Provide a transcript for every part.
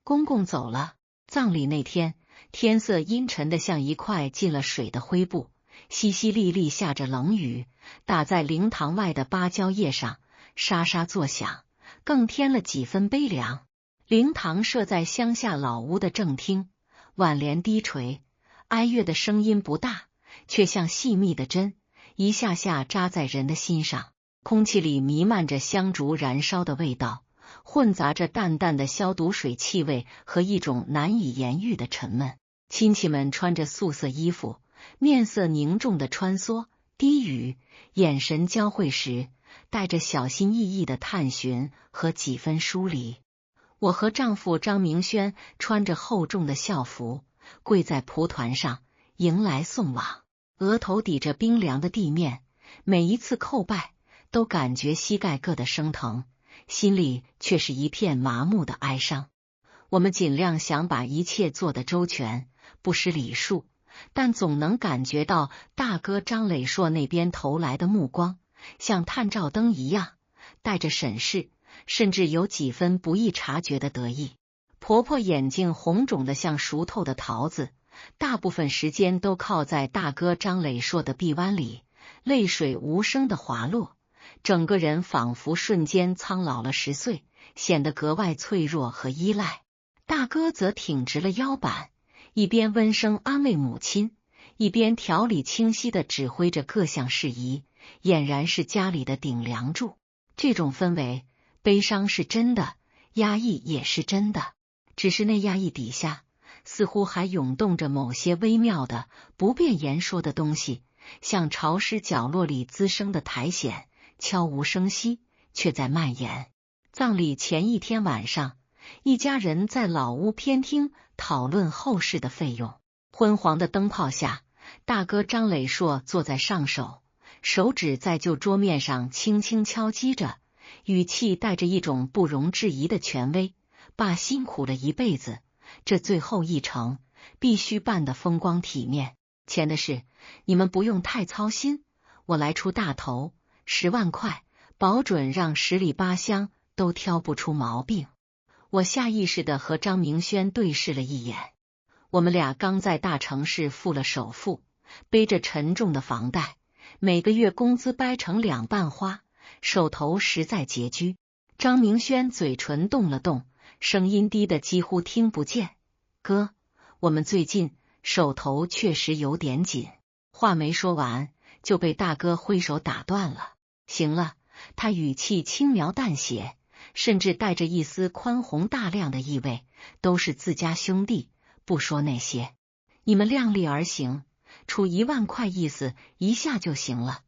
公公走了。葬礼那天，天色阴沉的像一块进了水的灰布，淅淅沥沥下着冷雨，打在灵堂外的芭蕉叶上，沙沙作响，更添了几分悲凉。灵堂设在乡下老屋的正厅，挽联低垂，哀乐的声音不大，却像细密的针，一下下扎在人的心上。空气里弥漫着香烛燃烧的味道，混杂着淡淡的消毒水气味和一种难以言喻的沉闷。亲戚们穿着素色衣服，面色凝重的穿梭低语，眼神交汇时带着小心翼翼的探寻和几分疏离。我和丈夫张明轩穿着厚重的校服，跪在蒲团上迎来送往，额头抵着冰凉的地面，每一次叩拜都感觉膝盖硌得生疼，心里却是一片麻木的哀伤。我们尽量想把一切做得周全，不失礼数，但总能感觉到大哥张磊硕那边投来的目光，像探照灯一样，带着审视，甚至有几分不易察觉的得意。婆婆眼睛红肿得像熟透的桃子，大部分时间都靠在大哥张磊硕的臂弯里，泪水无声的滑落，整个人仿佛瞬间苍老了10岁，显得格外脆弱和依赖。大哥则挺直了腰板，一边温声安慰母亲，一边条理清晰地指挥着各项事宜，俨然是家里的顶梁柱。这种氛围，悲伤是真的，压抑也是真的，只是那压抑底下，似乎还涌动着某些微妙的、不便言说的东西，像潮湿角落里滋生的苔藓，悄无声息，却在蔓延。葬礼前一天晚上，一家人在老屋偏厅讨论后事的费用。昏黄的灯泡下，大哥张磊硕坐在上首，手指在旧桌面上轻轻敲击着，语气带着一种不容置疑的权威。爸辛苦了一辈子，这最后一程必须办得风光体面。钱的事你们不用太操心，我来出大头，10万块，保准让10里8乡都挑不出毛病。我下意识地和张明轩对视了一眼，我们俩刚在大城市付了首付，背着沉重的房贷，每个月工资掰成2半花，手头实在拮据。张明轩嘴唇动了动，声音低得几乎听不见，哥，我们最近手头确实有点紧。话没说完，就被大哥挥手打断了。行了，他语气轻描淡写，甚至带着一丝宽宏大量的意味，都是自家兄弟，不说那些，你们量力而行，出1万块意思一下就行了，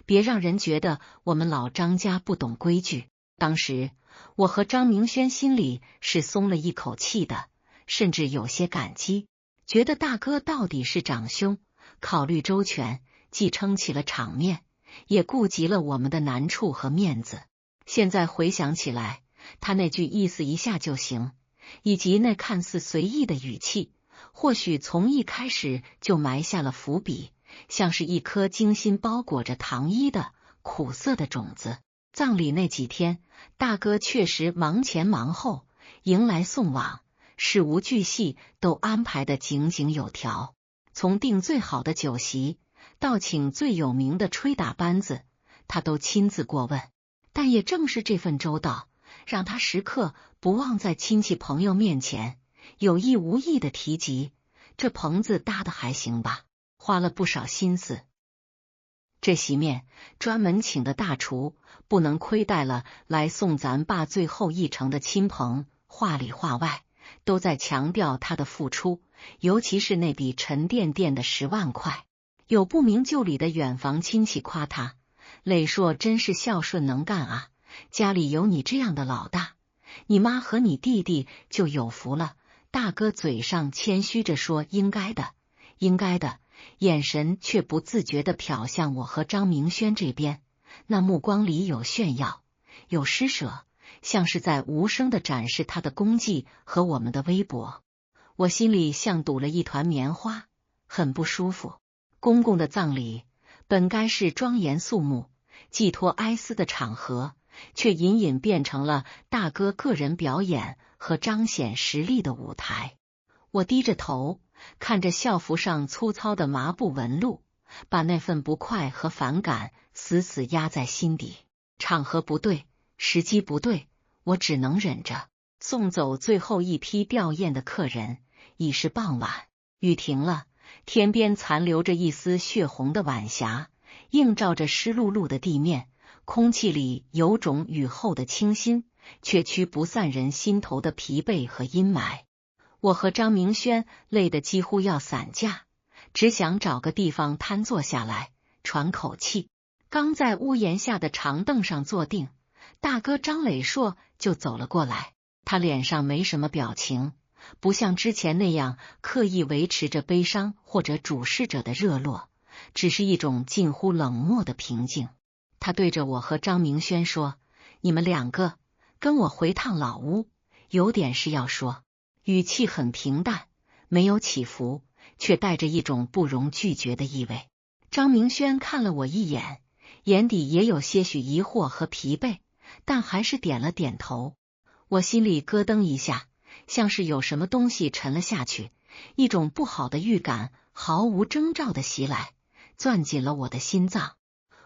别让人觉得我们老张家不懂规矩。当时我和张明轩心里是松了一口气的，甚至有些感激，觉得大哥到底是长兄，考虑周全，既撑起了场面，也顾及了我们的难处和面子。现在回想起来，他那句意思一下就行，以及那看似随意的语气，或许从一开始就埋下了伏笔，像是一颗精心包裹着糖衣的苦涩的种子。葬礼那几天，大哥确实忙前忙后，迎来送往，事无巨细都安排得井井有条，从订最好的酒席到请最有名的吹打班子，他都亲自过问。但也正是这份周到，让他时刻不忘在亲戚朋友面前有意无意的提及，这棚子搭得还行吧，花了不少心思。这席面专门请的大厨，不能亏待了来送咱爸最后一程的亲朋，话里话外都在强调他的付出，尤其是那笔沉甸甸的10万块。有不明就里的远房亲戚夸他，磊硕真是孝顺能干啊，家里有你这样的老大，你妈和你弟弟就有福了。大哥嘴上谦虚着说应该的，应该的，眼神却不自觉地瞟向我和张明轩这边，那目光里有炫耀，有施舍，像是在无声地展示他的功绩和我们的微薄。我心里像堵了一团棉花，很不舒服。公公的葬礼本该是庄严肃穆、寄托哀思的场合，却隐隐变成了大哥个人表演和和彰显实力的舞台。我低着头，看着校服上粗糙的麻布纹路，把那份不快和反感死死压在心底。场合不对，时机不对，我只能忍着。送走最后一批吊唁的客人，已是傍晚，雨停了，天边残留着一丝血红的晚霞，映照着湿漉漉的地面，空气里有种雨后的清新，却驱不散人心头的疲惫和阴霾。我和张明轩累得几乎要散架，只想找个地方瘫坐下来喘口气。刚在屋檐下的长凳上坐定，大哥张磊硕就走了过来。他脸上没什么表情，不像之前那样刻意维持着悲伤或者主事者的热络，只是一种近乎冷漠的平静。他对着我和张明轩说：“你们两个跟我回趟老屋，有点事要说。”语气很平淡，没有起伏，却带着一种不容拒绝的意味。张明轩看了我一眼，眼底也有些许疑惑和疲惫，但还是点了点头。我心里咯噔一下，像是有什么东西沉了下去，一种不好的预感毫无征兆的袭来，攥紧了我的心脏。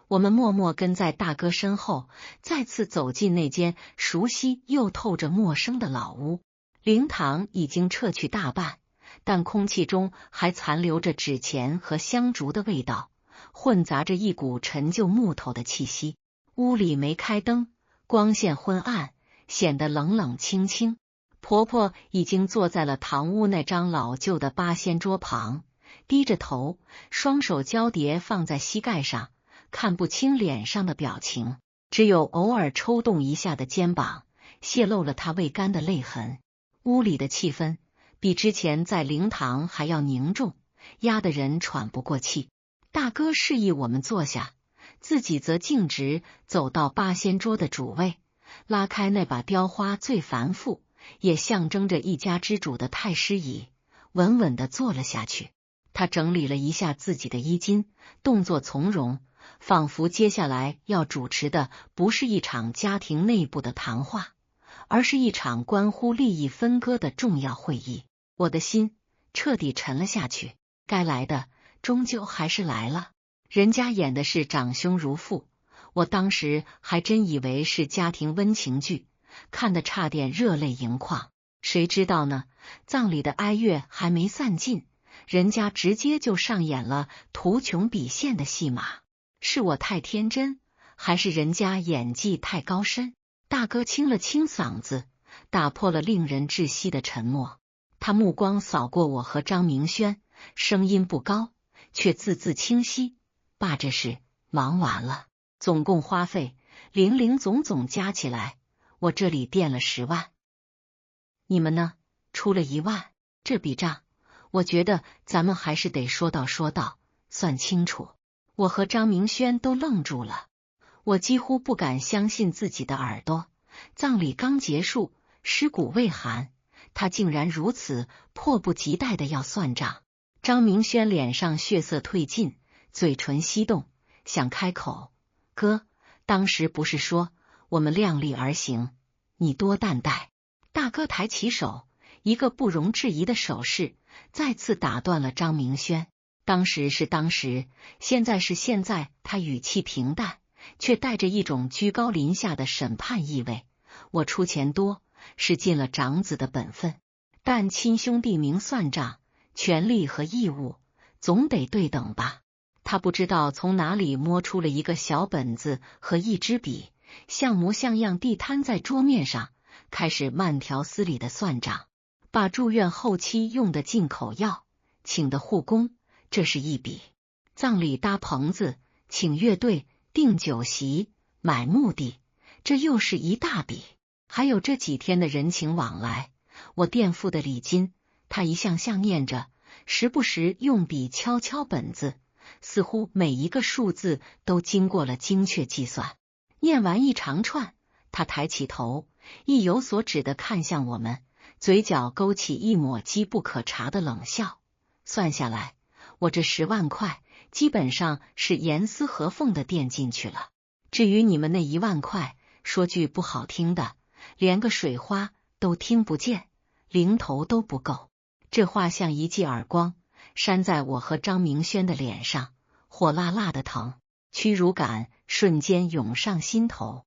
我们默默跟在大哥身后，再次走进那间熟悉又透着陌生的老屋。灵堂已经撤去大半，但空气中还残留着纸钱和香烛的味道，混杂着一股陈旧木头的气息。屋里没开灯，光线昏暗，显得冷冷清清。婆婆已经坐在了堂屋那张老旧的八仙桌旁，低着头，双手交叠放在膝盖上，看不清脸上的表情，只有偶尔抽动一下的肩膀，泄露了她未干的泪痕。屋里的气氛比之前在灵堂还要凝重，压得人喘不过气。大哥示意我们坐下，自己则径直走到八仙桌的主位，拉开那把雕花最繁复也象征着一家之主的太师椅，稳稳地坐了下去。他整理了一下自己的衣襟，动作从容，仿佛接下来要主持的不是一场家庭内部的谈话，而是一场关乎利益分割的重要会议。我的心彻底沉了下去，该来的终究还是来了。人家演的是长兄如父，我当时还真以为是家庭温情剧，看得差点热泪盈眶。谁知道呢，葬礼的哀乐还没散尽，人家直接就上演了图穷匕现的戏码。是我太天真，还是人家演技太高深？大哥清了清嗓子，打破了令人窒息的沉默。他目光扫过我和张明轩，声音不高，却字字清晰。爸这事忙完了，总共花费零零总总加起来，我这里垫了10万。你们呢？出了1万。这笔账，我觉得咱们还是得说道说道，算清楚。我和张明轩都愣住了。我几乎不敢相信自己的耳朵，葬礼刚结束，尸骨未寒，他竟然如此迫不及待的要算账。张明轩脸上血色褪尽，嘴唇翕动，想开口：“哥，当时不是说我们量力而行，你多担待。”大哥抬起手，一个不容置疑的手势，再次打断了张明轩。当时是当时，现在是现在。他语气平淡，却带着一种居高临下的审判意味。我出钱多，是尽了长子的本分，但亲兄弟明算账，权利和义务总得对等吧。他不知道从哪里摸出了一个小本子和一支笔，像模像样地摊在桌面上，开始慢条斯理的算账。把住院后期用的进口药，请的护工，这是一笔；葬礼搭棚子，请乐队，订酒席，买墓地，这又是一大笔。还有这几天的人情往来，我垫付的礼金，他一项项念着，时不时用笔敲敲本子，似乎每一个数字都经过了精确计算。念完一长串，他抬起头，意有所指地看向我们，嘴角勾起一抹机不可察的冷笑。算下来，我这10万块基本上是严丝合缝的垫进去了。至于你们那1万块，说句不好听的，连个水花都听不见，零头都不够。这话像一记耳光，扇在我和张明轩的脸上，火辣辣的疼，屈辱感瞬间涌上心头。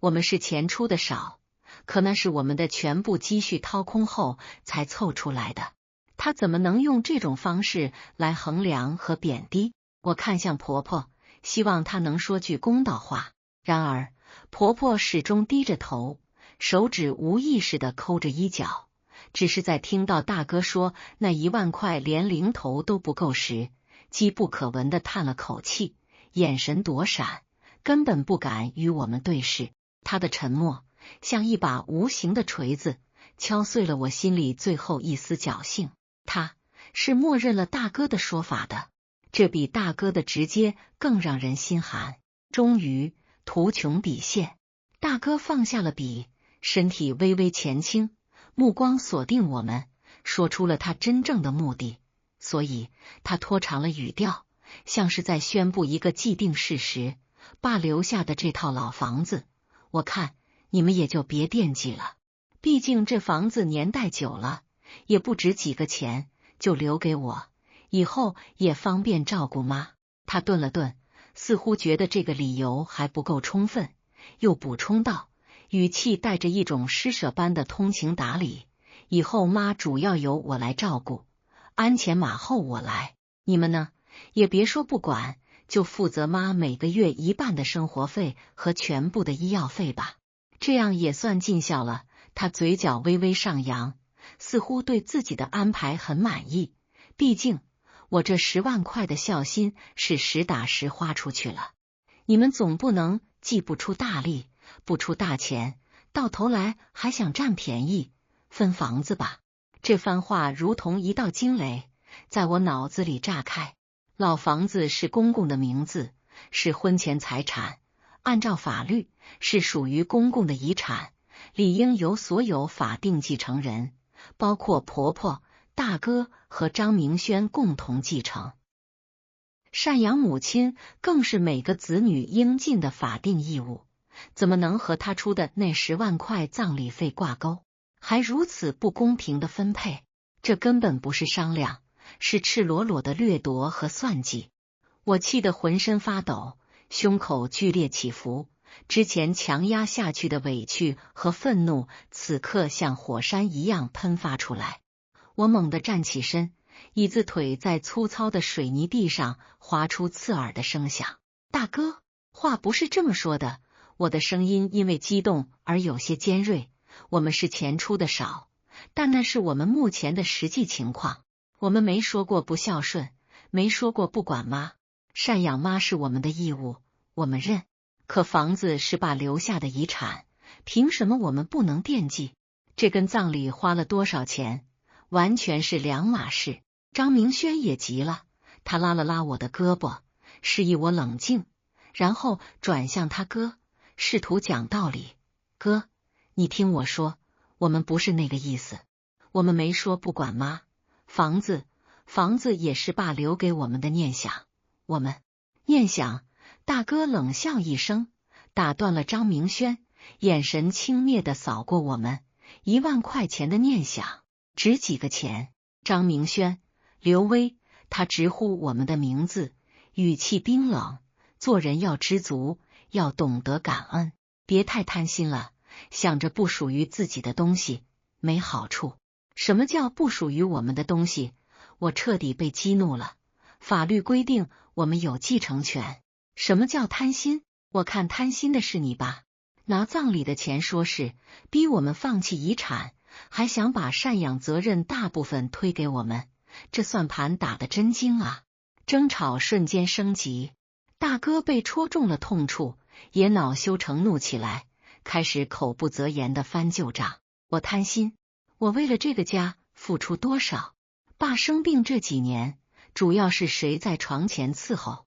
我们是钱出的少，可那是我们的全部积蓄掏空后才凑出来的，他怎么能用这种方式来衡量和贬低？我看向婆婆，希望她能说句公道话，然而婆婆始终低着头，手指无意识地抠着衣角，只是在听到大哥说那1万块连零头都不够时，机不可闻地叹了口气，眼神躲闪，根本不敢与我们对视。她的沉默像一把无形的锤子，敲碎了我心里最后一丝侥幸。她是默认了大哥的说法的，这比大哥的直接更让人心寒。终于图穷匕现，大哥放下了笔，身体微微前倾，目光锁定我们，说出了他真正的目的。所以他拖长了语调，像是在宣布一个既定事实：爸留下的这套老房子，我看你们也就别惦记了，毕竟这房子年代久了，也不值几个钱，就留给我，以后也方便照顾妈。他顿了顿，似乎觉得这个理由还不够充分，又补充道，语气带着一种施舍般的通情达理，以后妈主要由我来照顾，鞍前马后我来，你们呢，也别说不管，就负责妈每个月1半的生活费和全部的医药费吧，这样也算尽孝了。他嘴角微微上扬，似乎对自己的安排很满意，毕竟我这10万块的孝心是实打实花出去了，你们总不能既不出大力，不出大钱，到头来还想占便宜，分房子吧。这番话如同一道惊雷，在我脑子里炸开。老房子是公公的名字，是婚前财产，按照法律是属于公共的遗产，理应由所有法定继承人，包括婆婆、大哥和张明轩共同继承。赡养母亲更是每个子女应尽的法定义务，怎么能和他出的那10万块葬礼费挂钩，还如此不公平的分配？这根本不是商量，是赤裸裸的掠夺和算计。我气得浑身发抖，胸口剧烈起伏，之前强压下去的委屈和愤怒，此刻像火山一样喷发出来。我猛地站起身，椅子腿在粗糙的水泥地上划出刺耳的声响。大哥，话不是这么说的。我的声音因为激动而有些尖锐。我们是钱出的少，但那是我们目前的实际情况。我们没说过不孝顺，没说过不管妈，赡养妈是我们的义务，我们认。可房子是爸留下的遗产，凭什么我们不能惦记？这跟葬礼花了多少钱完全是两码事。张明轩也急了，他拉了拉我的胳膊，示意我冷静，然后转向他哥，试图讲道理。哥，你听我说，我们不是那个意思，我们没说不管妈，房子也是爸留给我们的念想，我们念想。大哥冷笑一声，打断了张明轩，眼神轻蔑地扫过我们。1万块钱的念想值几个钱？张明轩，刘威，他直呼我们的名字，语气冰冷。做人要知足，要懂得感恩，别太贪心了，想着不属于自己的东西没好处。什么叫不属于我们的东西？我彻底被激怒了。法律规定我们有继承权。什么叫贪心？我看贪心的是你吧，拿葬礼的钱说是逼我们放弃遗产，还想把赡养责任大部分推给我们，这算盘打得真精啊！争吵瞬间升级，大哥被戳中了痛处，也恼羞成怒起来，开始口不择言的翻旧账。我贪心？我为了这个家付出多少？爸生病这几年，主要是谁在床前伺候？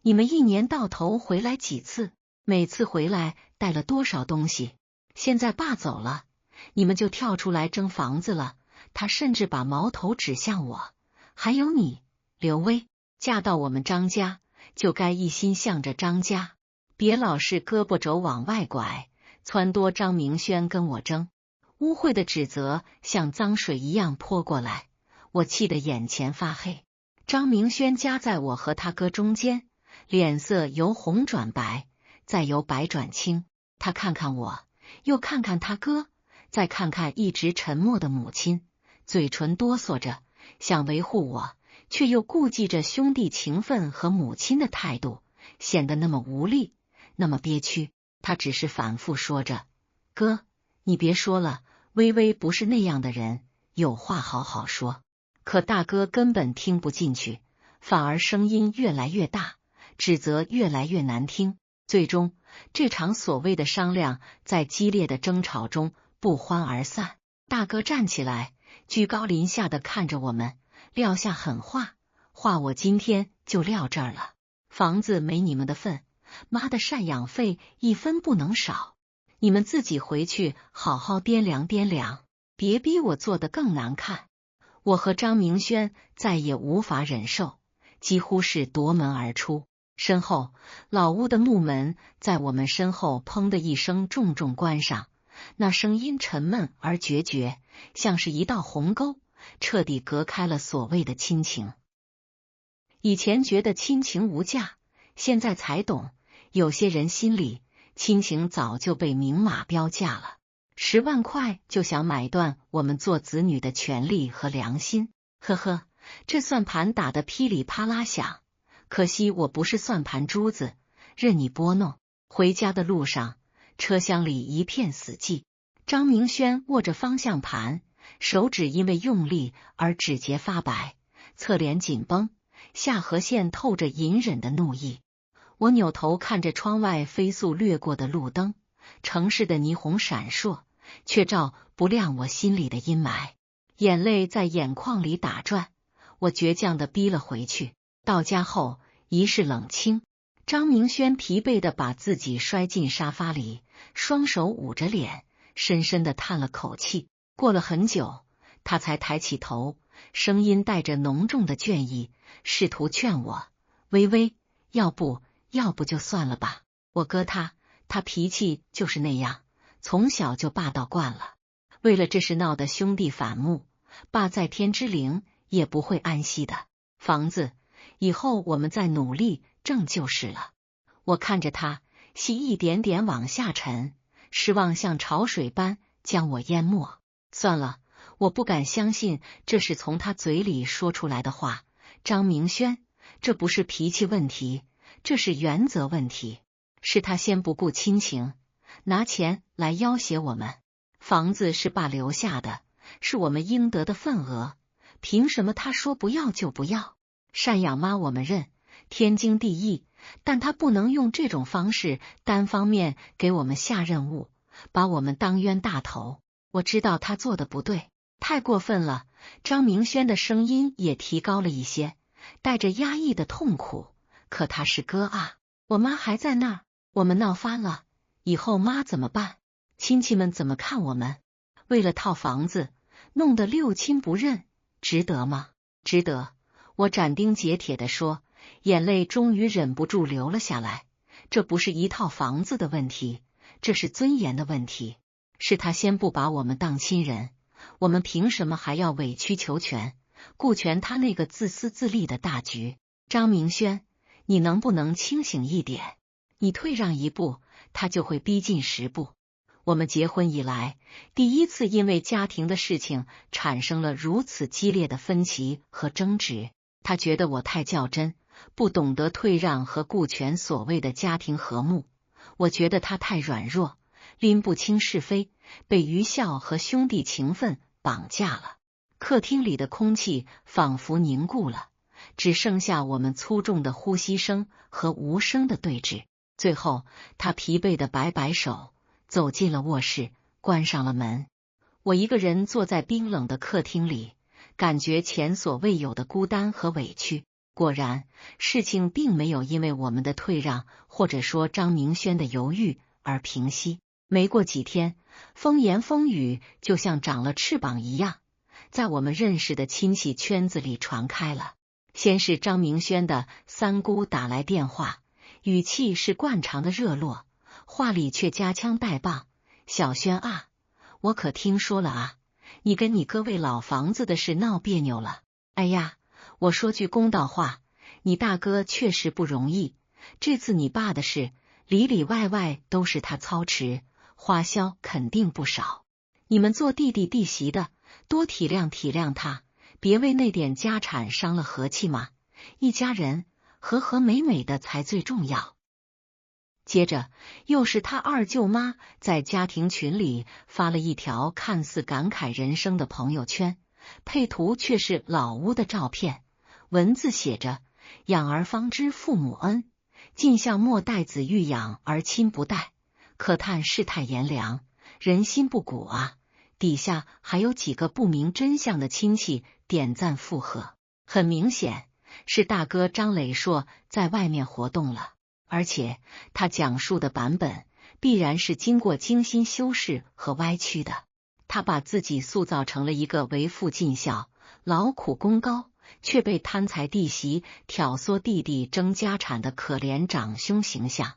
你们1年到头回来几次？每次回来带了多少东西？现在爸走了，你们就跳出来争房子了。他甚至把矛头指向我。还有你，刘威，嫁到我们张家，就该一心向着张家，别老是胳膊肘往外拐，撺掇张明轩跟我争。污秽的指责像脏水一样泼过来，我气得眼前发黑。张明轩夹在我和他哥中间，脸色由红转白，再由白转青。他看看我，又看看他哥，再看看一直沉默的母亲，嘴唇哆嗦着，想维护我，却又顾忌着兄弟情分和母亲的态度，显得那么无力，那么憋屈。他只是反复说着：“哥，你别说了，微微不是那样的人，有话好好说。”可大哥根本听不进去，反而声音越来越大，指责越来越难听。最终，这场所谓的商量在激烈的争吵中不欢而散。大哥站起来，居高临下的看着我们，撂下狠话：“话我今天就撂这儿了，房子没你们的份，妈的赡养费一分不能少，你们自己回去好好掂量掂量，别逼我做得更难看。”我和张明轩再也无法忍受，几乎是夺门而出。身后老屋的木门在我们身后砰的一声重重关上，那声音沉闷而决绝，像是一道鸿沟，彻底隔开了所谓的亲情。以前觉得亲情无价，现在才懂，有些人心里亲情早就被明码标价了。10万块就想买断我们做子女的权利和良心，呵呵，这算盘打得噼里啪啦响。可惜我不是算盘珠子，任你拨弄。回家的路上，车厢里一片死寂。张明轩握着方向盘，手指因为用力而指节发白，侧脸紧绷，下颌线透着隐忍的怒意。我扭头看着窗外飞速掠过的路灯，城市的霓虹闪烁，却照不亮我心里的阴霾。眼泪在眼眶里打转，我倔强地逼了回去。到家后一室冷清，张明轩疲惫地把自己摔进沙发里，双手捂着脸，深深地叹了口气。过了很久，他才抬起头，声音带着浓重的倦意，试图劝我：“微微，要不就算了吧。我哥他脾气就是那样，从小就霸道惯了。为了这事闹得兄弟反目，爸在天之灵也不会安息的。房子以后我们再努力挣就是了。”我看着他，心一点点往下沉，失望像潮水般将我淹没。算了，我不敢相信这是从他嘴里说出来的话。张明轩，这不是脾气问题，这是原则问题。是他先不顾亲情，拿钱来要挟我们。房子是爸留下的，是我们应得的份额，凭什么他说不要就不要？赡养妈我们认，天经地义，但他不能用这种方式单方面给我们下任务，把我们当冤大头。我知道他做的不对，太过分了。张明轩的声音也提高了一些，带着压抑的痛苦。可他是哥啊，我妈还在那儿，我们闹翻了，以后妈怎么办？亲戚们怎么看我们？为了套房子，弄得六亲不认，值得吗？值得。我斩钉截铁地说，眼泪终于忍不住流了下来。这不是一套房子的问题，这是尊严的问题。是他先不把我们当亲人，我们凭什么还要委曲求全，顾全他那个自私自利的大局？张明轩，你能不能清醒一点？你退让一步，他就会逼近10步。我们结婚以来，第一次因为家庭的事情产生了如此激烈的分歧和争执。他觉得我太较真，不懂得退让和顾全所谓的家庭和睦。我觉得他太软弱，拎不清是非，被愚孝和兄弟情分绑架了。客厅里的空气仿佛凝固了，只剩下我们粗重的呼吸声和无声的对峙。最后，他疲惫的摆摆手，走进了卧室，关上了门。我一个人坐在冰冷的客厅里，感觉前所未有的孤单和委屈。果然，事情并没有因为我们的退让，或者说张明轩的犹豫而平息。没过几天，风言风语就像长了翅膀一样，在我们认识的亲戚圈子里传开了。先是张明轩的三姑打来电话，语气是惯常的热络，话里却夹枪带棒：“小轩啊，我可听说了啊，你跟你哥为老房子的事闹别扭了。哎呀，我说句公道话，你大哥确实不容易，这次你爸的事里里外外都是他操持，花销肯定不少。你们做弟弟弟媳的，多体谅体谅他，别为那点家产伤了和气嘛。一家人和和美美的才最重要。接着又是他二舅妈在家庭群里发了一条看似感慨人生的朋友圈，配图却是老屋的照片，文字写着养儿方知父母恩，尽孝莫待子欲养而亲不待，可叹世态炎凉，人心不古啊。底下还有几个不明真相的亲戚点赞附和，很明显是大哥张磊硕在外面活动了，而且他讲述的版本必然是经过精心修饰和歪曲的。他把自己塑造成了一个为父尽孝、劳苦功高，却被贪财弟媳挑唆弟弟争家产的可怜长兄形象，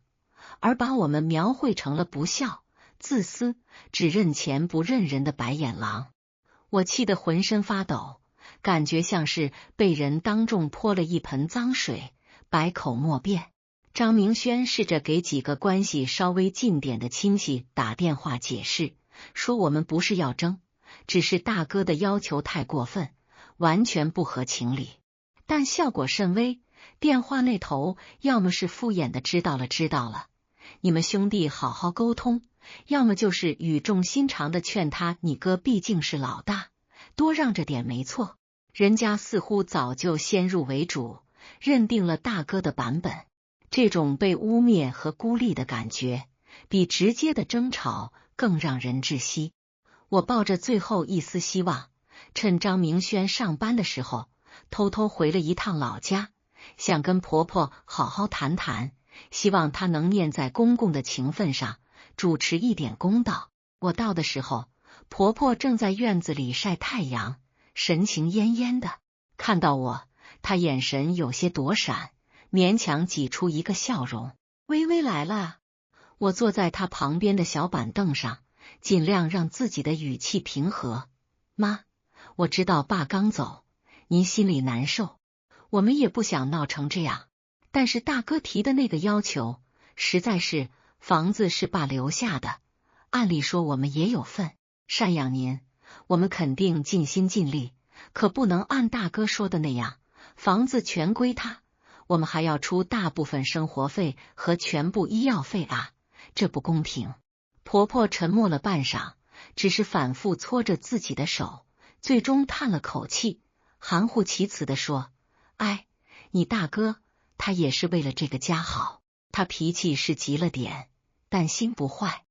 而把我们描绘成了不孝、自私、只认钱不认人的白眼狼。我气得浑身发抖，感觉像是被人当众泼了一盆脏水，百口莫辩。张明轩试着给几个关系稍微近点的亲戚打电话解释，说我们不是要争，只是大哥的要求太过分，完全不合情理。但效果甚微，电话那头要么是敷衍的知道了，你们兄弟好好沟通，要么就是语重心长的劝他，你哥毕竟是老大，多让着点没错。人家似乎早就先入为主，认定了大哥的版本。这种被污蔑和孤立的感觉，比直接的争吵更让人窒息。我抱着最后一丝希望，趁张明轩上班的时候，偷偷回了一趟老家，想跟婆婆好好谈谈，希望她能念在公公的情分上，主持一点公道。我到的时候，婆婆正在院子里晒太阳，神情恹恹的。看到我，她眼神有些躲闪，勉强挤出一个笑容。微微来了。我坐在她旁边的小板凳上，尽量让自己的语气平和。妈，我知道爸刚走，您心里难受，我们也不想闹成这样，但是大哥提的那个要求，实在是，房子是爸留下的，按理说我们也有份，赡养您，我们肯定尽心尽力，可不能按大哥说的那样，房子全归他，我们还要出大部分生活费和全部医药费啊，这不公平。婆婆沉默了半晌，只是反复搓着自己的手，最终叹了口气，含糊其辞地说：哎，你大哥他也是为了这个家好，他脾气是急了点，但心不坏。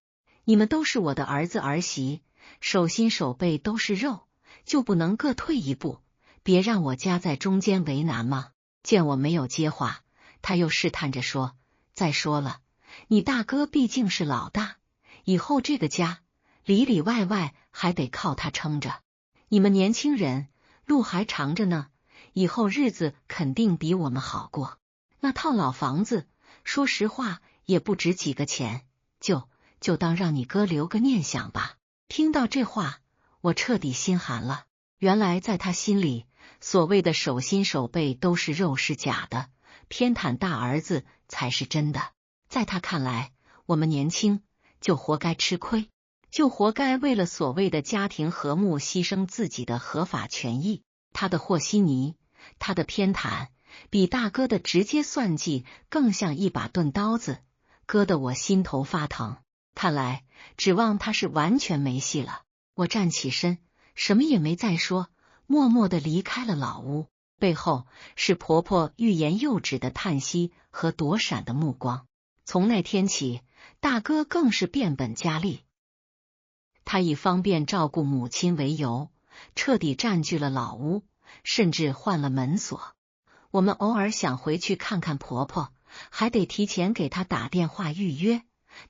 你们都是我的儿子儿媳，手心手背都是肉，就不能各退一步，别让我夹在中间为难吗？见我没有接话，他又试探着说：再说了，你大哥毕竟是老大，以后这个家里里外外还得靠他撑着，你们年轻人路还长着呢，以后日子肯定比我们好过。那套老房子说实话也不值几个钱，就当让你哥留个念想吧。听到这话，我彻底心寒了。原来在他心里，所谓的手心手背都是肉是假的，偏袒大儿子才是真的。在他看来，我们年轻就活该吃亏，就活该为了所谓的家庭和睦牺牲自己的合法权益。他的和稀泥，他的偏袒，比大哥的直接算计更像一把钝刀子，割得我心头发疼。看来指望他是完全没戏了。我站起身，什么也没再说，默默地离开了老屋。背后是婆婆欲言又止的叹息和躲闪的目光。从那天起，大哥更是变本加厉。他以方便照顾母亲为由，彻底占据了老屋，甚至换了门锁。我们偶尔想回去看看婆婆，还得提前给她打电话预约。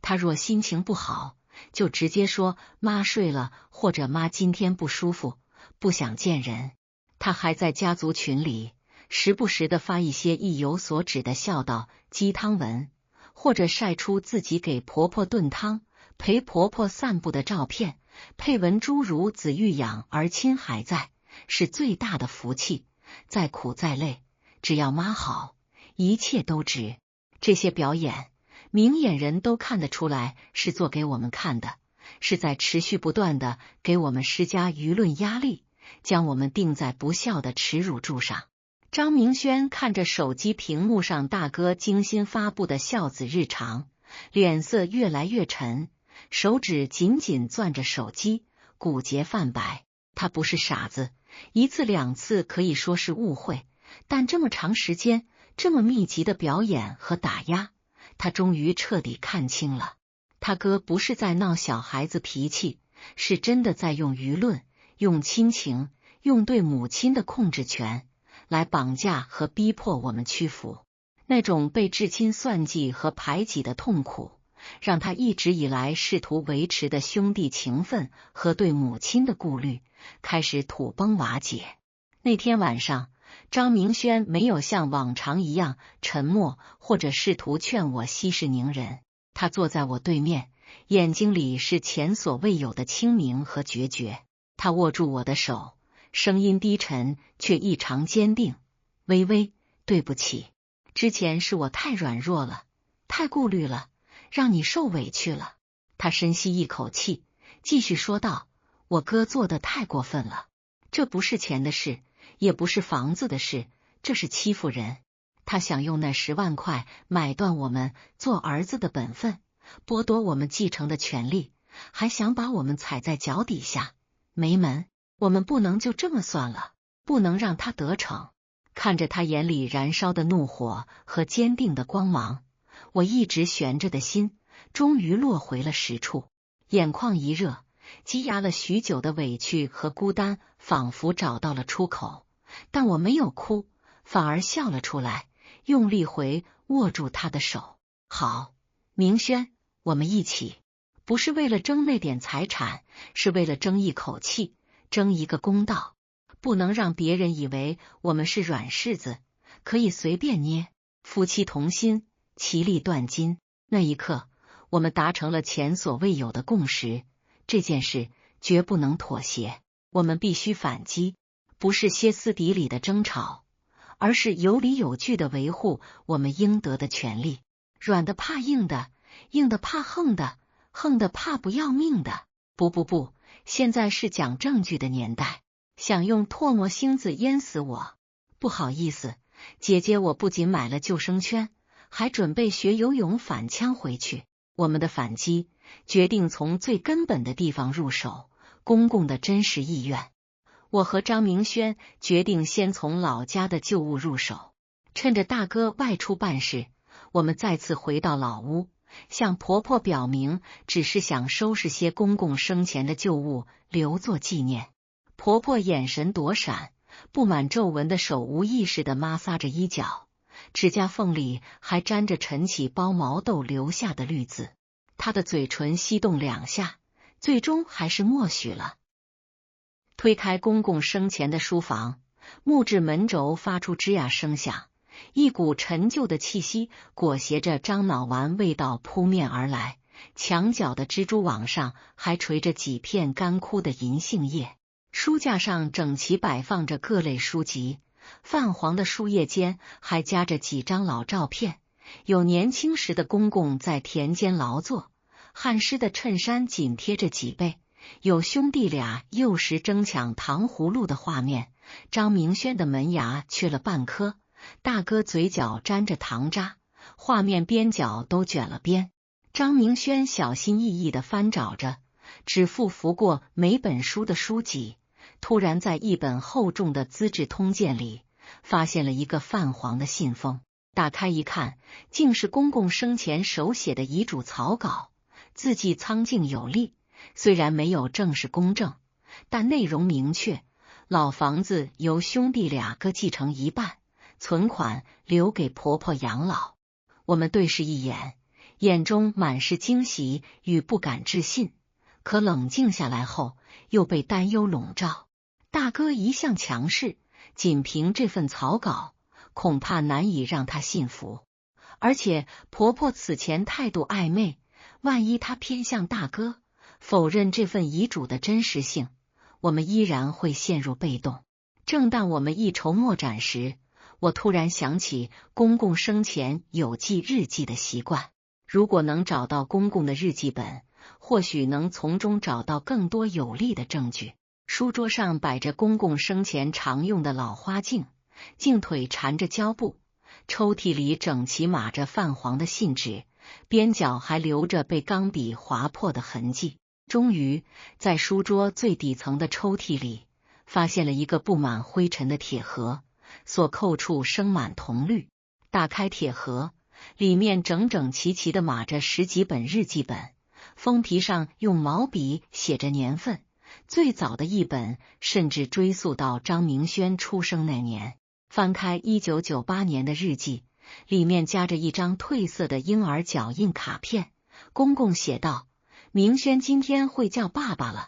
她若心情不好，就直接说妈睡了，或者妈今天不舒服，不想见人。她还在家族群里时不时的发一些意有所指的孝道鸡汤文，或者晒出自己给婆婆炖汤、陪婆婆散步的照片，配文诸如子欲养而亲还在，是最大的福气。再苦再累，只要妈好，一切都值。这些表演，明眼人都看得出来是做给我们看的，是在持续不断的给我们施加舆论压力，将我们钉在不孝的耻辱柱上。张明轩看着手机屏幕上大哥精心发布的孝子日常，脸色越来越沉，手指紧紧攥着手机，骨节泛白。他不是傻子，一次两次可以说是误会，但这么长时间，这么密集的表演和打压，他终于彻底看清了，他哥不是在闹小孩子脾气，是真的在用舆论、用亲情、用对母亲的控制权来绑架和逼迫我们屈服。那种被至亲算计和排挤的痛苦，让他一直以来试图维持的兄弟情分和对母亲的顾虑开始土崩瓦解。那天晚上，张明轩没有像往常一样沉默，或者试图劝我息事宁人。他坐在我对面，眼睛里是前所未有的清明和决绝。他握住我的手，声音低沉却异常坚定：微微，对不起，之前是我太软弱了，太顾虑了，让你受委屈了。他深吸一口气，继续说道：我哥做的太过分了，这不是钱的事，也不是房子的事，这是欺负人。他想用那10万块买断我们做儿子的本分，剥夺我们继承的权利，还想把我们踩在脚底下。没门，我们不能就这么算了，不能让他得逞。看着他眼里燃烧的怒火和坚定的光芒，我一直悬着的心终于落回了实处，眼眶一热，积压了许久的委屈和孤单仿佛找到了出口，但我没有哭，反而笑了出来，用力握住他的手。好，明轩，我们一起，不是为了争那点财产，是为了争一口气，争一个公道。不能让别人以为我们是软柿子，可以随便捏。夫妻同心，其利断金。那一刻，我们达成了前所未有的共识，这件事绝不能妥协，我们必须反击，不是歇斯底里的争吵，而是有理有据的维护我们应得的权利。软的怕硬的，硬的怕横的，横的怕不要命的。不，现在是讲证据的年代。想用唾沫星子淹死我？不好意思，姐姐，我不仅买了救生圈，还准备学游泳反枪回去。我们的反击决定从最根本的地方入手，公公的真实意愿。我和张明轩决定先从老家的旧物入手，趁着大哥外出办事，我们再次回到老屋，向婆婆表明只是想收拾些公公生前的旧物，留作纪念。婆婆眼神躲闪，布满皱纹的手无意识地摩挲着衣角，指甲缝里还沾着晨起剥毛豆留下的绿渍。她的嘴唇翕动2下，最终还是默许了。推开公公生前的书房，木质门轴发出吱呀声响，一股陈旧的气息裹挟着樟脑丸味道扑面而来。墙角的蜘蛛网上还垂着几片干枯的银杏叶。书架上整齐摆放着各类书籍，泛黄的书页间还夹着几张老照片，有年轻时的公公在田间劳作，汗湿的衬衫紧贴着脊背，有兄弟俩幼时争抢糖葫芦的画面。张明轩的门牙缺了半颗，大哥嘴角沾着糖渣，画面边角都卷了边。张明轩小心翼翼地翻找着，指腹拂过每本书的书籍，突然在一本厚重的《资治通鉴》里发现了一个泛黄的信封，打开一看，竟是公公生前手写的遗嘱草稿，字迹苍劲有力，虽然没有正式公证，但内容明确，老房子由兄弟俩各继承一半，存款留给婆婆养老。我们对视一眼，眼中满是惊喜与不敢置信，可冷静下来后又被担忧笼罩。大哥一向强势，仅凭这份草稿恐怕难以让他信服，而且婆婆此前态度暧昧，万一她偏向大哥，否认这份遗嘱的真实性，我们依然会陷入被动。正当我们一筹莫展时，我突然想起公公生前有记日记的习惯。如果能找到公公的日记本，或许能从中找到更多有力的证据。书桌上摆着公公生前常用的老花镜，镜腿缠着胶布，抽屉里整齐码着泛黄的信纸，边角还留着被钢笔划破的痕迹。终于，在书桌最底层的抽屉里，发现了一个布满灰尘的铁盒，锁扣处生满铜绿。打开铁盒，里面整整齐齐地码着10几本日记本，封皮上用毛笔写着年份，最早的一本甚至追溯到张明轩出生那年。翻开1998年的日记，里面夹着一张褪色的婴儿脚印卡片，公公写道：明轩今天会叫爸爸了。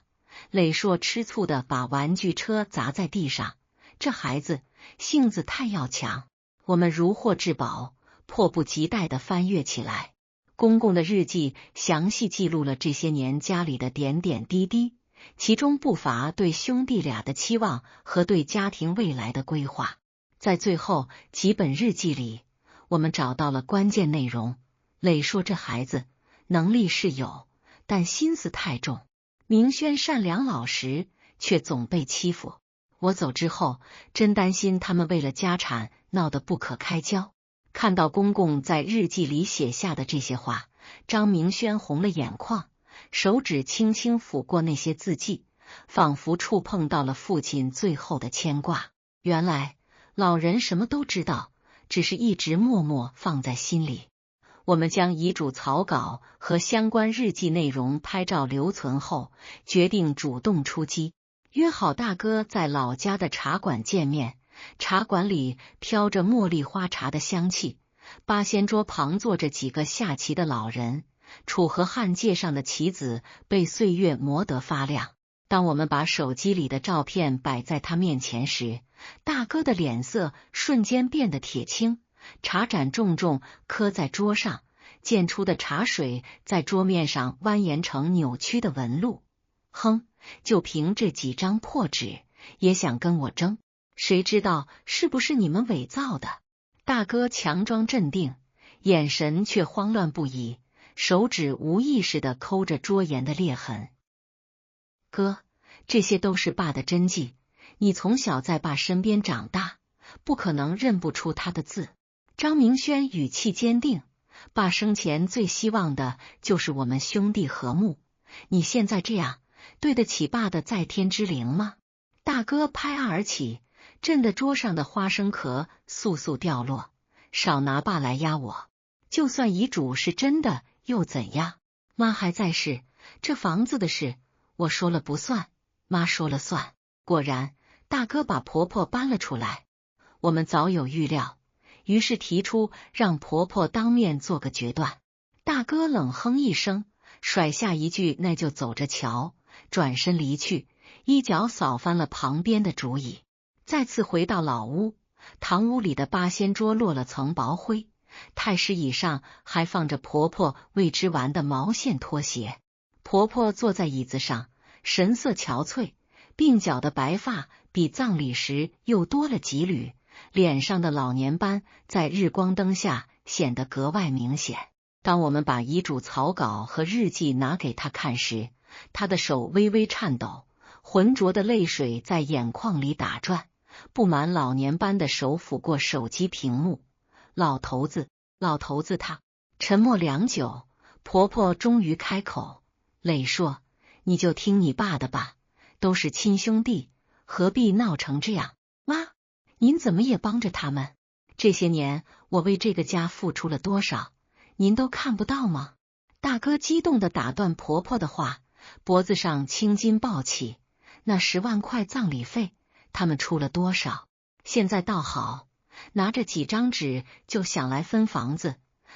磊硕吃醋地把玩具车砸在地上，这孩子性子太要强。我们如获至宝，迫不及待地翻阅起来。公公的日记详细记录了这些年家里的点点滴滴，其中不乏对兄弟俩的期望和对家庭未来的规划。在最后几本日记里，我们找到了关键内容。磊硕这孩子能力是有，但心思太重。明轩善良老实，却总被欺负。我走之后，真担心他们为了家产闹得不可开交。看到公公在日记里写下的这些话，张明轩红了眼眶，手指轻轻抚过那些字迹，仿佛触碰到了父亲最后的牵挂。原来老人什么都知道，只是一直默默放在心里。我们将遗嘱草稿和相关日记内容拍照留存后，决定主动出击，约好大哥在老家的茶馆见面。茶馆里飘着茉莉花茶的香气，八仙桌旁坐着几个下棋的老人，楚河汉界上的棋子被岁月磨得发亮。当我们把手机里的照片摆在他面前时，大哥的脸色瞬间变得铁青，茶盏重重磕在桌上，溅出的茶水在桌面上蜿蜒成扭曲的纹路。哼，就凭这几张破纸，也想跟我争？谁知道是不是你们伪造的？大哥强装镇定，眼神却慌乱不已，手指无意识地抠着桌沿的裂痕。哥，这些都是爸的真迹，你从小在爸身边长大，不可能认不出他的字。张明轩语气坚定，爸生前最希望的就是我们兄弟和睦，你现在这样，对得起爸的在天之灵吗？大哥拍案而起，震得桌上的花生壳簌簌掉落。少拿爸来压我，就算遗嘱是真的又怎样？妈还在世，这房子的事我说了不算，妈说了算。果然，大哥把婆婆搬了出来。我们早有预料，于是提出让婆婆当面做个决断。大哥冷哼一声，甩下一句“那就走着瞧”，转身离去，一脚扫翻了旁边的竹椅。再次回到老屋，堂屋里的八仙桌落了层薄灰，太师椅上还放着婆婆为之玩的毛线拖鞋。婆婆坐在椅子上，神色憔悴，鬓角的白发比葬礼时又多了几缕，脸上的老年斑在日光灯下显得格外明显。当我们把遗嘱草稿和日记拿给她看时，她的手微微颤抖，浑浊的泪水在眼眶里打转，布满老年斑的手抚过手机屏幕。老头子他。沉默良久，婆婆终于开口：磊硕，你就听你爸的吧，都是亲兄弟，何必闹成这样？妈，您怎么也帮着他们？这些年我为这个家付出了多少，您都看不到吗？大哥激动地打断婆婆的话，脖子上青筋暴起。那10万块葬礼费，他们出了多少？现在倒好，拿着几张纸就想来分房子，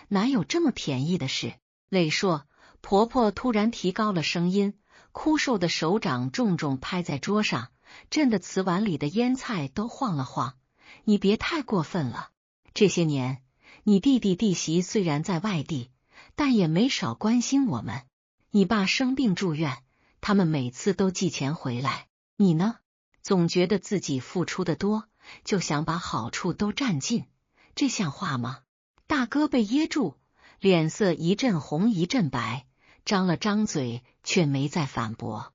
哪有这么便宜的事？磊硕，婆婆突然提高了声音，枯瘦的手掌重重拍在桌上，震得瓷碗里的腌菜都晃了晃。你别太过分了，这些年你弟弟弟媳虽然在外地，但也没少关心我们。你爸生病住院，他们每次都寄钱回来，你呢？总觉得自己付出的多，就想把好处都占尽，这像话吗？大哥被噎住，脸色一阵红一阵白，张了张嘴，却没再反驳。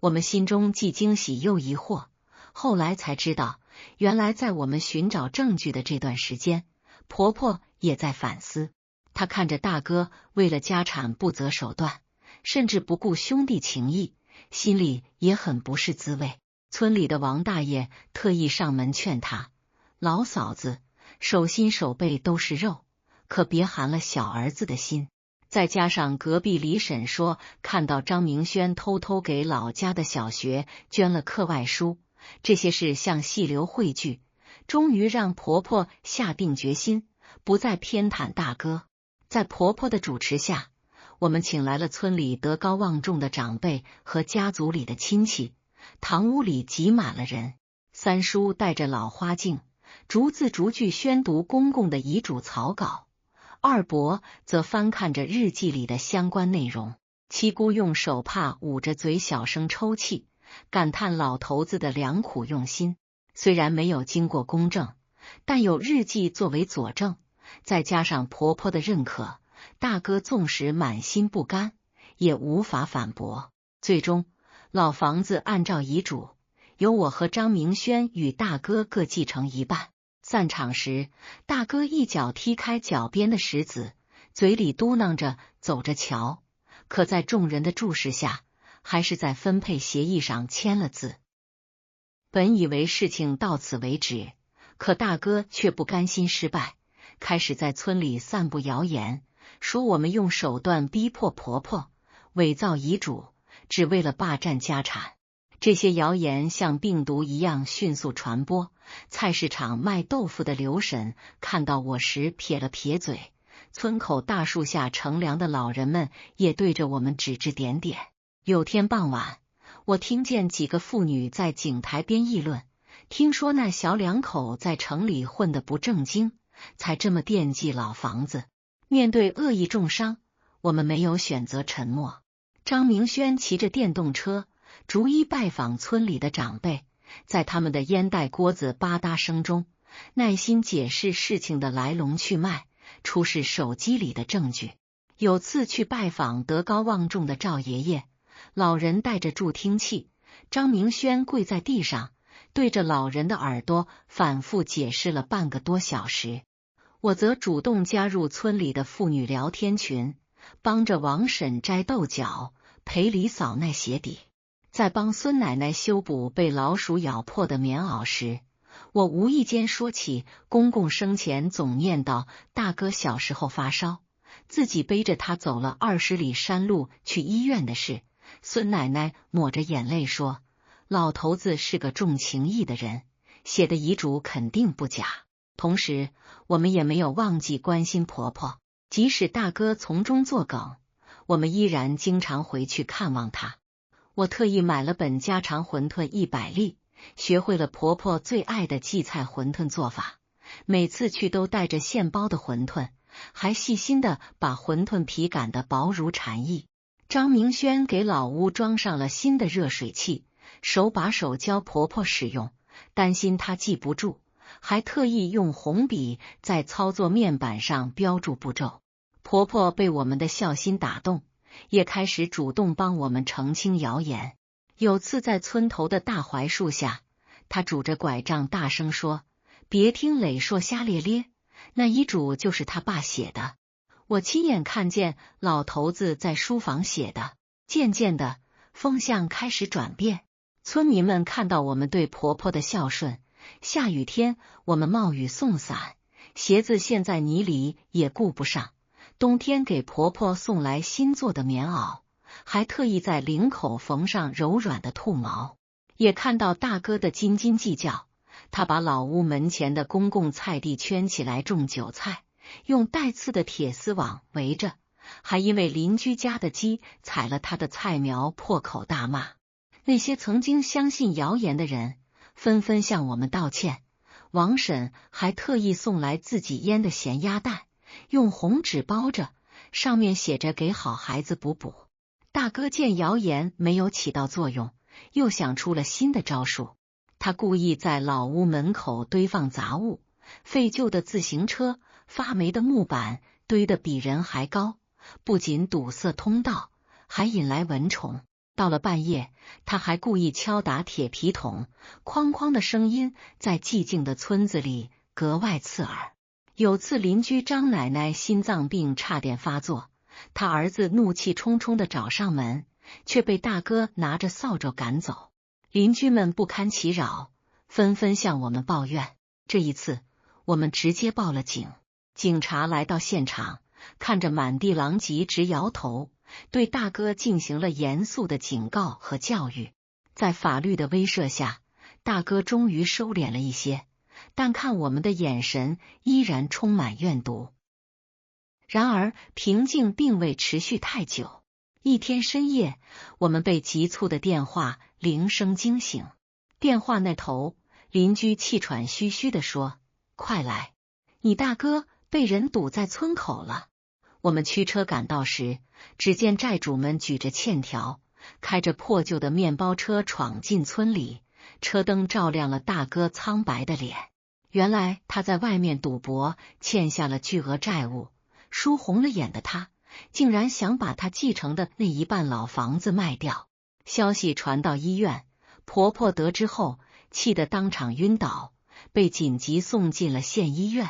我们心中既惊喜又疑惑，后来才知道，原来在我们寻找证据的这段时间，婆婆也在反思。她看着大哥为了家产不择手段，甚至不顾兄弟情谊，心里也很不是滋味。村里的王大爷特意上门劝他：老嫂子，手心手背都是肉，可别寒了小儿子的心。再加上隔壁李婶说看到张明轩偷偷给老家的小学捐了课外书，这些事像细流汇聚，终于让婆婆下定决心，不再偏袒大哥。在婆婆的主持下，我们请来了村里德高望重的长辈和家族里的亲戚，堂屋里挤满了人。三叔带着老花镜，逐字逐句宣读公公的遗嘱草稿，二伯则翻看着日记里的相关内容，七姑用手帕捂着嘴小声抽泣，感叹老头子的良苦用心。虽然没有经过公证，但有日记作为佐证，再加上婆婆的认可，大哥纵使满心不甘，也无法反驳。最终，老房子按照遗嘱，由我和张明轩与大哥各继承一半。散场时，大哥一脚踢开脚边的石子，嘴里嘟囔着走着瞧，可在众人的注视下，还是在分配协议上签了字。本以为事情到此为止，可大哥却不甘心失败，开始在村里散布谣言，说我们用手段逼迫婆婆，伪造遗嘱，只为了霸占家产。这些谣言像病毒一样迅速传播。菜市场卖豆腐的刘婶看到我时撇了撇嘴，村口大树下乘凉的老人们也对着我们指指点点。有天傍晚，我听见几个妇女在井台边议论，听说那小两口在城里混得不正经，才这么惦记老房子。面对恶意重伤，我们没有选择沉默。张明轩骑着电动车逐一拜访村里的长辈，在他们的烟袋锅子吧嗒声中，耐心解释事情的来龙去脉，出示手机里的证据。有次去拜访德高望重的赵爷爷，老人带着助听器，张明轩跪在地上，对着老人的耳朵反复解释了半个多小时。我则主动加入村里的妇女聊天群，帮着王婶摘豆角，陪李嫂耐鞋底。在帮孙奶奶修补被老鼠咬破的棉袄时，我无意间说起公公生前总念叨大哥小时候发烧，自己背着他走了20里山路去医院的事。孙奶奶抹着眼泪说，老头子是个重情义的人，写的遗嘱肯定不假。同时，我们也没有忘记关心婆婆，即使大哥从中作梗，我们依然经常回去看望他。我特意买了本家常馄饨100粒，学会了婆婆最爱的荠菜馄饨做法，每次去都带着现包的馄饨，还细心的把馄饨皮擀得薄如蝉翼。张明轩给老屋装上了新的热水器，手把手教婆婆使用，担心她记不住，还特意用红笔在操作面板上标注步骤。婆婆被我们的孝心打动，也开始主动帮我们澄清谣言。有次在村头的大槐树下，他拄着拐杖大声说，别听磊硕瞎咧咧，那遗嘱就是他爸写的。我亲眼看见老头子在书房写的。渐渐的，风向开始转变，村民们看到我们对婆婆的孝顺，下雨天我们冒雨送伞，鞋子陷在泥里也顾不上，冬天给婆婆送来新做的棉袄，还特意在领口缝上柔软的兔毛。也看到大哥的斤斤计较，他把老屋门前的公共菜地圈起来种韭菜，用带刺的铁丝网围着，还因为邻居家的鸡踩了他的菜苗破口大骂。那些曾经相信谣言的人纷纷向我们道歉，王婶还特意送来自己腌的咸鸭蛋，用红纸包着，上面写着给好孩子补补。大哥见谣言没有起到作用，又想出了新的招数。他故意在老屋门口堆放杂物，废旧的自行车、发霉的木板堆得比人还高，不仅堵塞通道，还引来蚊虫。到了半夜，他还故意敲打铁皮桶，哐哐的声音在寂静的村子里格外刺耳。有次邻居张奶奶心脏病差点发作，他儿子怒气冲冲地找上门，却被大哥拿着扫帚赶走。邻居们不堪其扰，纷纷向我们抱怨。这一次，我们直接报了警。警察来到现场，看着满地狼藉，直摇头，对大哥进行了严肃的警告和教育。在法律的威慑下，大哥终于收敛了一些，但看我们的眼神依然充满怨毒。然而平静并未持续太久。一天深夜，我们被急促的电话铃声惊醒。电话那头，邻居气喘吁吁地说：“快来，你大哥被人堵在村口了。”我们驱车赶到时，只见债主们举着欠条，开着破旧的面包车闯进村里，车灯照亮了大哥苍白的脸。原来他在外面赌博，欠下了巨额债务，输红了眼的他竟然想把他继承的那一半老房子卖掉。消息传到医院，婆婆得知后气得当场晕倒，被紧急送进了县医院。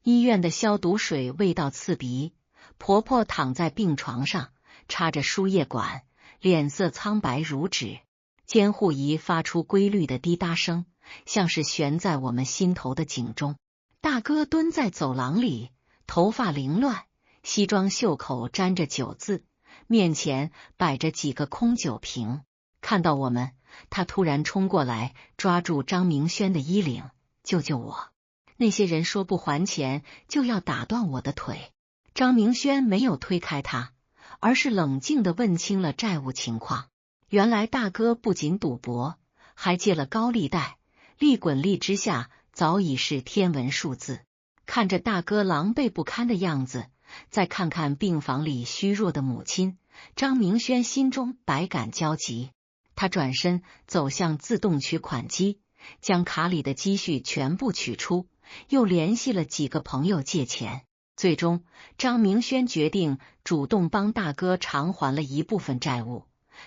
医院的消毒水味道刺鼻，婆婆躺在病床上，插着输液管，脸色苍白如纸。监护仪发出规律的滴答声，像是悬在我们心头的警钟。大哥蹲在走廊里，头发凌乱，西装袖口沾着酒渍，面前摆着几个空酒瓶。看到我们，他突然冲过来，抓住张明轩的衣领：“救救我！那些人说不还钱就要打断我的腿。”张明轩没有推开他，而是冷静地问清了债务情况。原来大哥不仅赌博，还借了高利贷，利滚利之下早已是天文数字。看着大哥狼狈不堪的样子，再看看病房里虚弱的母亲，张明轩心中百感交集。他转身走向自动取款机，将卡里的积蓄全部取出，又联系了几个朋友借钱。最终，张明轩决定主动帮大哥偿还了一部分债务，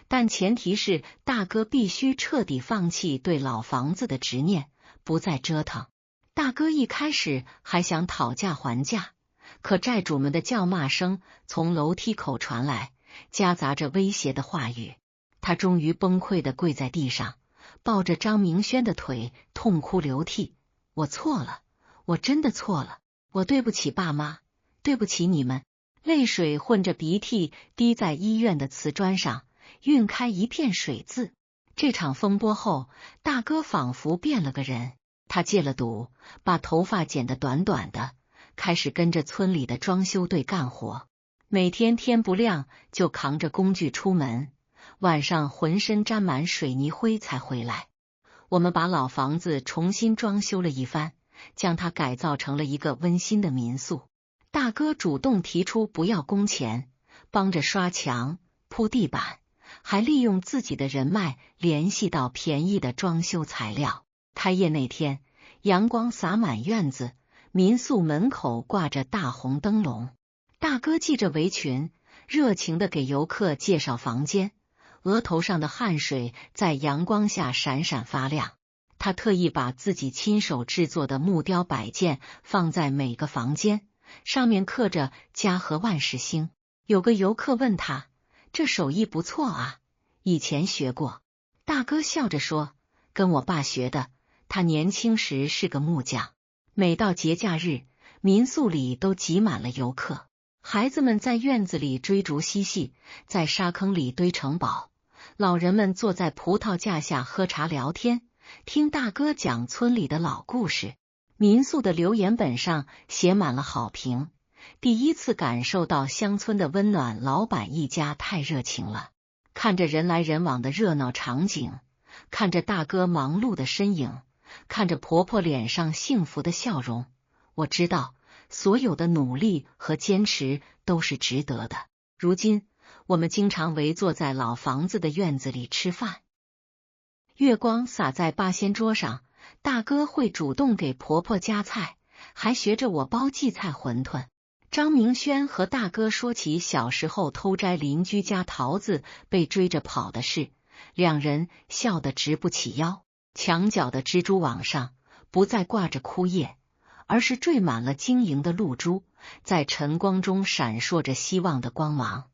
但前提是大哥必须彻底放弃对老房子的执念，不再折腾。大哥一开始还想讨价还价，可债主们的叫骂声从楼梯口传来，夹杂着威胁的话语。他终于崩溃地跪在地上，抱着张明轩的腿痛哭流涕：“我错了，我真的错了，我对不起爸妈，对不起你们。”泪水混着鼻涕滴在医院的瓷砖上，晕开一片水渍。这场风波后，大哥仿佛变了个人。他戒了赌，把头发剪得短短的，开始跟着村里的装修队干活。每天天不亮就扛着工具出门，晚上浑身沾满水泥灰才回来。我们把老房子重新装修了一番，将它改造成了一个温馨的民宿。大哥主动提出不要工钱，帮着刷墙、铺地板，还利用自己的人脉联系到便宜的装修材料。开业那天，阳光洒满院子，民宿门口挂着大红灯笼。大哥系着围裙，热情地给游客介绍房间，额头上的汗水在阳光下闪闪发亮。他特意把自己亲手制作的木雕摆件放在每个房间，上面刻着家和万事兴。有个游客问他：“这手艺不错啊，以前学过？”大哥笑着说：“跟我爸学的，他年轻时是个木匠。”每到节假日，民宿里都挤满了游客。孩子们在院子里追逐嬉戏，在沙坑里堆城堡，老人们坐在葡萄架下喝茶聊天，听大哥讲村里的老故事。民宿的留言本上写满了好评，第一次感受到乡村的温暖，老板一家太热情了。看着人来人往的热闹场景，看着大哥忙碌的身影，看着婆婆脸上幸福的笑容，我知道所有的努力和坚持都是值得的。如今我们经常围坐在老房子的院子里吃饭。月光洒在八仙桌上，大哥会主动给婆婆夹菜，还学着我包荠菜馄饨。张明轩和大哥说起小时候偷摘邻居家桃子被追着跑的事，两人笑得直不起腰。墙角的蜘蛛网上不再挂着枯叶，而是缀满了晶莹的露珠，在晨光中闪烁着希望的光芒。